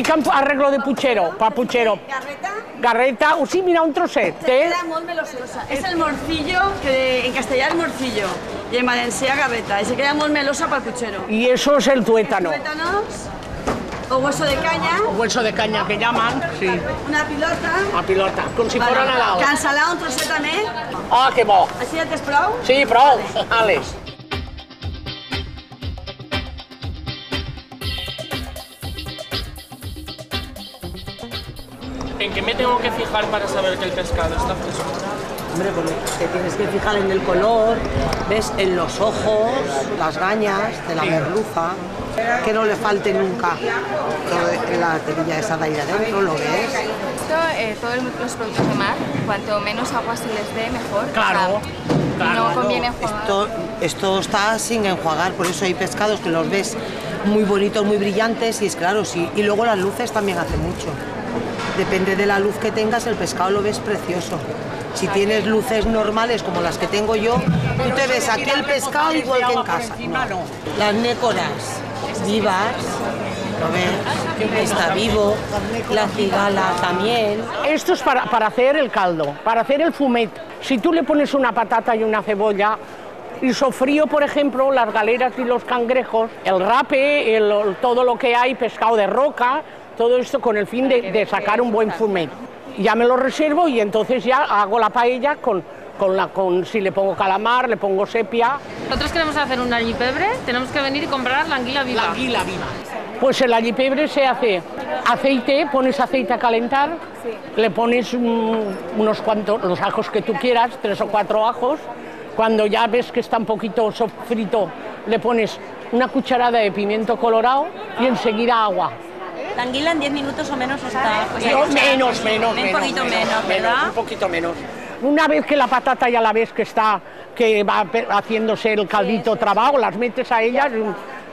Fica'm arreglo de puchero, pa puchero. Garreta. Garreta, sí, mira, un trosset. Queda molt melosa. És el morcillo, que en castellà és morcillo, i en valencià garreta, i se queda molt melosa pel puchero. Y eso es el tuétano. Tuétanos, o hueso de caña. O hueso de caña que llaman, sí. Una pilota. A pilota, com si fora Nadal. Cansalà, un trosset també. Ah, que bo. Així ja tens prou? Sí, prou, Alex. ¿En qué me tengo que fijar para saber que el pescado está fresco? Hombre, porque te tienes que fijar en el color, ves en los ojos, las gañas de la merluza, que no le falte nunca la telilla esa de ahí adentro, lo ves. Todos los productos de mar, cuanto menos agua se les dé, mejor. Claro, claro. No conviene enjuagar. Esto está sin enjuagar, por eso hay pescados que los ves muy bonitos, muy brillantes, y es claro, sí. Y luego las luces también hacen mucho. Depende de la luz que tengas, el pescado lo ves precioso. Si tienes luces normales como las que tengo yo, tú te ves aquí el pescado igual que en casa. No. Las nécoras vivas, ¿lo ves? Está vivo, la cigala también. Esto es para hacer el caldo, para hacer el fumet. Si tú le pones una patata y una cebolla, y sofrío, por ejemplo, las galeras y los cangrejos, el rape, todo lo que hay, pescado de roca, todo esto con el fin de sacar un buen fumet. Ya me lo reservo y entonces ya hago la paella con si le pongo calamar, le pongo sepia. Nosotros queremos hacer un allipebre, tenemos que venir y comprar la anguila viva. La anguila viva. Pues el allipebre se hace aceite, pones aceite a calentar, le pones unos cuantos, los ajos que tú quieras, 3 o 4 ajos. Cuando ya ves que está un poquito sofrito, le pones una cucharada de pimiento colorado y enseguida agua. La anguila en 10 minutos o menos está... Menos, un poquito menos, ¿verdad? Un poquito menos. Una vez que la patata ya la ves que va haciéndose el caldito trabado, las metes a ellas,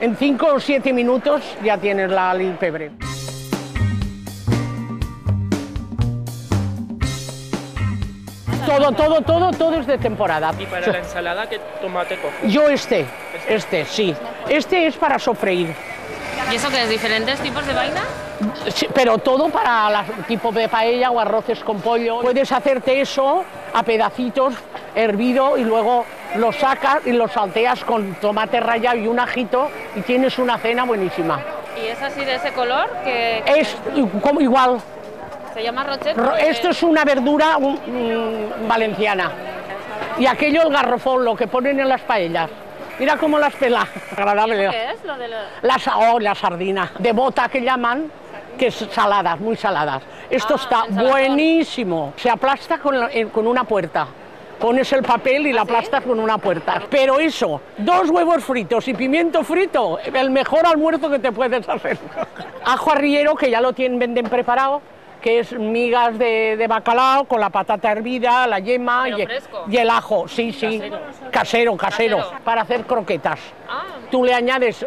en 5 o 7 minutos ya tienes la allipebre. Todo es de temporada. ¿Y para la ensalada qué tomate coges? Yo sí. Este es para sofreír. ¿Y eso qué es? ¿Diferentes tipos de vaina? Sí, pero todo para tipo de paella o arroces con pollo. Puedes hacerte eso a pedacitos, hervido, y luego lo sacas y lo salteas con tomate rallado y un ajito y tienes una cena buenísima. ¿Y es así de ese color? Es como igual. ¿Se llama rochet? Esto es una verdura valenciana. Y aquello el garrofón, lo que ponen en las paellas. Mira cómo las pela. Agradable. ¿Qué es? Lo de la sardina. De bota que llaman, que es saladas, muy saladas. Esto está buenísimo. Se aplasta con una puerta. Pones el papel y la aplastas con una puerta. Pero eso, 2 huevos fritos y pimiento frito, el mejor almuerzo que te puedes hacer. Ajo arriero, que ya lo venden preparado, que es migas de bacalao con la patata hervida, la yema y el ajo. Sí, casero, para hacer croquetas. Tú le añades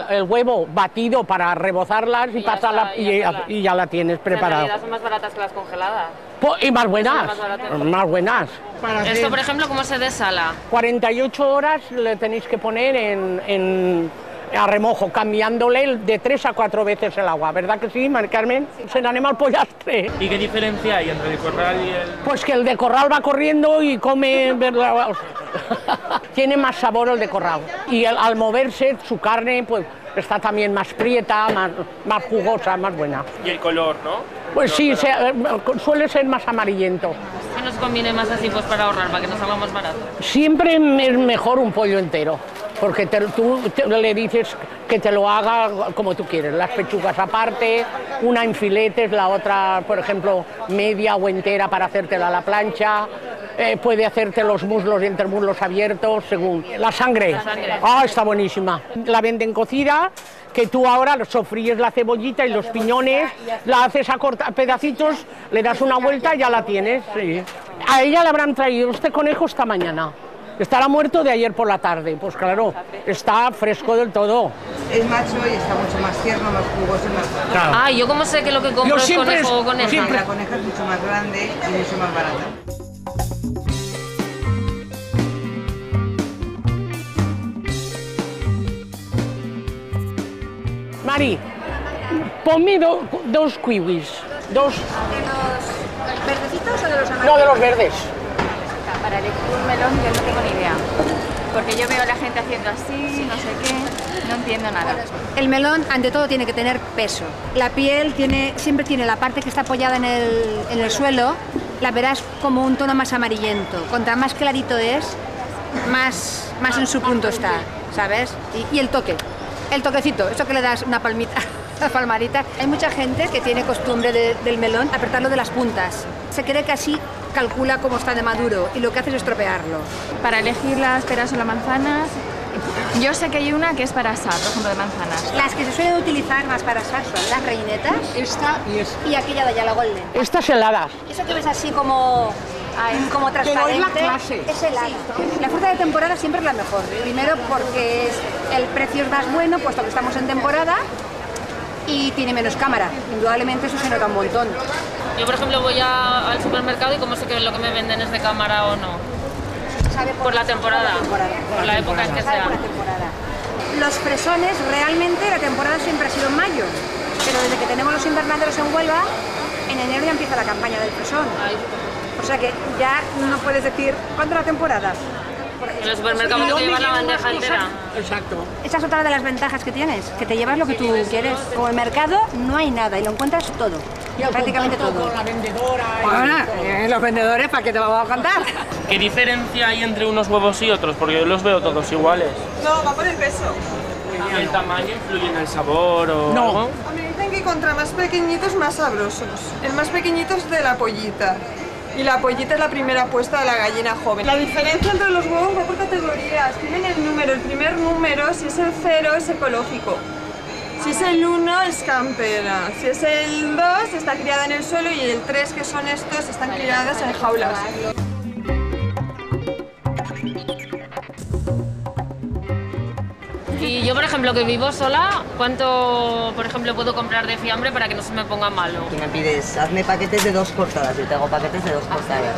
el huevo batido para rebozarlas y pasarla y ya la tienes preparada. En realidad son más baratas que las congeladas. Y más buenas, más buenas. Esto, por ejemplo, ¿cómo se desala? 48 horas le tenéis que poner a remojo, cambiándole de 3 a 4 veces el agua, ¿verdad que sí, Mari Carmen? Sí. Se anima al pollastre. ¿Y qué diferencia hay entre el corral y el...? Pues que el de corral va corriendo y come... Tiene más sabor el de corral. Y al moverse, su carne pues está también más prieta, más jugosa, más buena. Y el color, ¿no? Pues sí, suele ser más amarillento. ¿Qué nos conviene más así pues para ahorrar, para que nos salga más barato? Siempre es mejor un pollo entero, porque tú le dices que te lo haga como tú quieres, las pechugas aparte, una en filetes, la otra, por ejemplo, media o entera para hacértela a la plancha, puede hacerte los muslos y entremuslos abiertos, según la sangre. Está buenísima. La venden cocida, que tú ahora sofríes la cebollita y los piñones, la haces a cortar pedacitos, le das una vuelta y ya la tienes. Sí. A ella le habrán traído este conejo esta mañana. Estará muerto de ayer por la tarde, pues claro, está fresco del todo. Es macho y está mucho más tierno, más jugoso, más... Claro. ¿Yo cómo sé que lo que compro es conejo o coneja? La coneja es mucho más grande y mucho más barata. Mari, Ponme dos kiwis. Dos. ¿De los verdecitos o de los amarillos? No, de los verdes. Para elegir un melón yo no tengo ni idea. Porque yo veo a la gente haciendo así, no sé qué, no entiendo nada. El melón, ante todo, tiene que tener peso. La piel siempre tiene la parte que está apoyada en el suelo, la verás como un tono más amarillento. Contra más clarito es, más en su punto está, ¿sabes? Y el toque, el toquecito, eso que le das una palmita, una palmadita. Hay mucha gente que tiene costumbre del melón apretarlo de las puntas. Se cree que así calcula cómo está de maduro y lo que hace es estropearlo. Para elegir las peras o las manzanas, yo sé que hay una que es para asar, por ejemplo, de manzanas. Las que se suelen utilizar más para asar son las reinetas, Esta y esta. y aquella de allá, la golden. Estas heladas. Eso que ves así como transparente, Pero es la clase. es helada. La fruta de temporada siempre es la mejor. Primero porque el precio es más bueno, puesto que estamos en temporada, y tiene menos cámara. Indudablemente eso se nota un montón. Yo, por ejemplo, voy al supermercado y cómo sé que lo que me venden es de cámara o no. Sabe Por la temporada. Por la época en que sabe sea. por la temporada. Los fresones, realmente la temporada siempre ha sido en mayo, pero desde que tenemos los invernaderos en Huelva, en enero ya empieza la campaña del fresón. O sea que ya no puedes decir, ¿cuándo la temporada? En el supermercado que te llevan la bandeja entera. Exacto. Esa es otra de las ventajas que tienes, que te llevas lo que tú quieres. Como el mercado no hay nada y lo encuentras todo, Y el prácticamente contacto todo. con la vendedora. Los vendedores, ¿para qué te vamos a contar? ¿Qué diferencia hay entre unos huevos y otros? Porque yo los veo todos iguales. No, va por el peso. ¿Y el tamaño influye en el sabor o No. algo? Me dicen que contra más pequeñitos, más sabrosos. El más pequeñito es de la pollita. Y la pollita es la primera apuesta de la gallina joven. La diferencia entre los huevos va por categorías. Tienen el número, el primer número, si es el 0 es ecológico. Si es el 1 es campera. Si es el 2 está criada en el suelo y el 3, que son estos, están criadas en jaulas. Y yo, por ejemplo, que vivo sola, ¿cuánto, por ejemplo, puedo comprar de fiambre para que no se me ponga malo? Tú me pides, hazme paquetes de 2 cortadas, yo te hago paquetes de 2 cortadas.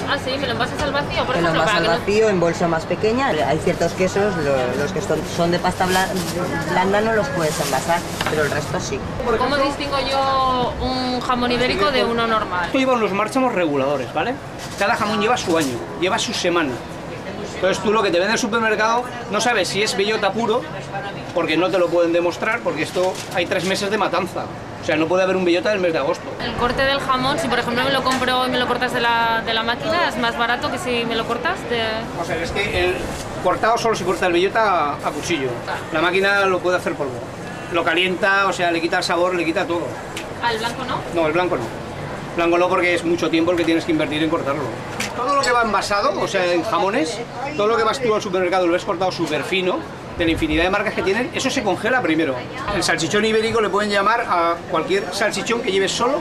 Ah, sí, ¿me lo envasas al vacío, por Te lo ejemplo? vas Para al que no... vacío en bolsa más pequeña. Hay ciertos quesos, los que son de pasta blanda no los puedes envasar, pero el resto sí. ¿Cómo distingo yo un jamón ibérico de uno normal? Esto lleva unos márchamos reguladores, ¿vale? Cada jamón lleva su año, lleva su semana. Entonces tú lo que te vende el supermercado no sabes si es bellota puro, porque no te lo pueden demostrar, porque esto hay 3 meses de matanza. O sea, no puede haber un bellota del mes de agosto. El corte del jamón, si por ejemplo me lo compro y me lo cortas de la máquina, es más barato que si me lo cortas de... O sea, es que el cortado solo se corta el bellota a cuchillo. La máquina lo puede hacer polvo. Lo calienta, o sea, le quita el sabor, le quita todo. Ah, el blanco no. No, el blanco no. Blanco no, porque es mucho tiempo el que tienes que invertir en cortarlo. Todo lo que va envasado, o sea, en jamones, todo lo que vas tú al supermercado lo ves cortado súper fino, de la infinidad de marcas que tienen, eso se congela primero. El salchichón ibérico le pueden llamar a cualquier salchichón que lleve solo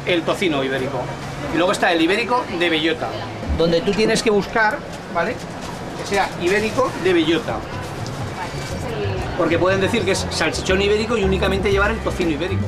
el tocino ibérico. Y luego está el ibérico de bellota, donde tú tienes que buscar, ¿vale?, que sea ibérico de bellota. Porque pueden decir que es salchichón ibérico y únicamente llevar el tocino ibérico.